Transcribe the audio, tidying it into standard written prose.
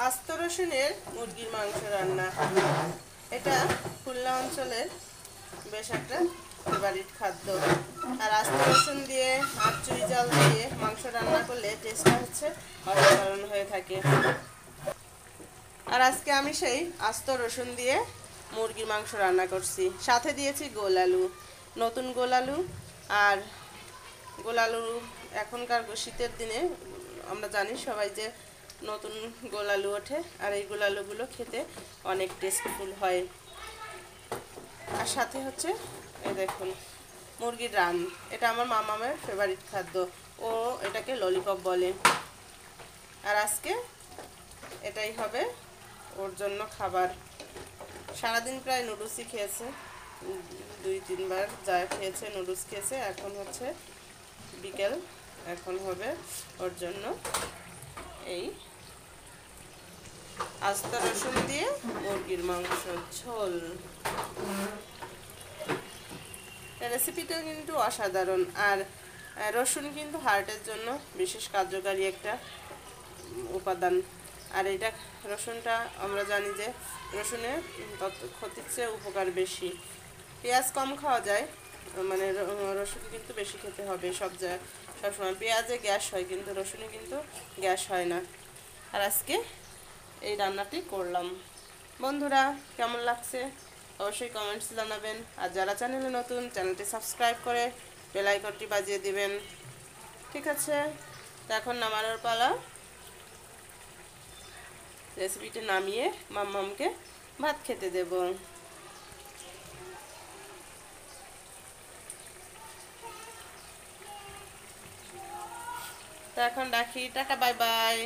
আস্ত রসুনের মুরগির মাংস রান্না। এটা খুলনা অঞ্চলের বেশ একটা ফেভারিট খাদ্য। আর আস্ত রসুন দিয়ে আর চুই জাল দিয়ে মাংস রান্না করলে টেস্টটা হচ্ছে অসাধারণ হয়ে থাকে। আর আজকে আমি সেই আস্ত রসুন দিয়ে মুরগির মাংস রান্না করছি, সাথে দিয়েছি গোল আলু, নতুন গোল আলু। আর গোল আলু এখনকার শীতের দিনে আমরা জানি সবাই যে নতুন গোল আলু ওঠে, আর এই গোল আলুগুলো খেতে অনেক টেস্টফুল হয়। আর সাথে হচ্ছে এই দেখুন মুরগির রান, এটা আমার মামামের ফেভারিট খাদ্য, ও এটাকে ললিপপ বলে। আর আজকে এটাই হবে ওর জন্য খাবার। সারাদিন প্রায় নুডলসই খেয়েছে, 2-3 বার যা খেয়েছে নুডলস খেয়েছে। এখন হচ্ছে বিকেল, এখন হবে ওর জন্য এই আস্ত রসুন দিয়ে মুরগির মাংস ঝোল। রেসিপিটা কিন্তু অসাধারণ। আর রসুন কিন্তু হার্টের জন্য বিশেষ কার্যকারী একটা উপাদান। আর এটা রসুনটা আমরা জানি যে রসুনের ক্ষতির চেয়ে উপকার বেশি। পেঁয়াজ কম খাওয়া যায়, মানে রসুন কিন্তু বেশি খেতে হবে সবসময়। পেঁয়াজে গ্যাস হয় কিন্তু রসুনে কিন্তু গ্যাস হয় না। আর আজকে এই রান্নাটি করলাম। বন্ধুরা কেমন লাগছে অবশ্যই কমেন্টস জানাবেন। আর যারা চ্যানেলে নতুন, চ্যানেলটি সাবস্ক্রাইব করে বেল আইকনটি বাজিয়ে দিবেন। ঠিক আছে, তো এখন নামানোর পালা। রেসিপিটা নামিয়ে মাম্মামকে ভাত খেতে দেব। তো এখন রাখি, টাটা, বাই বাই।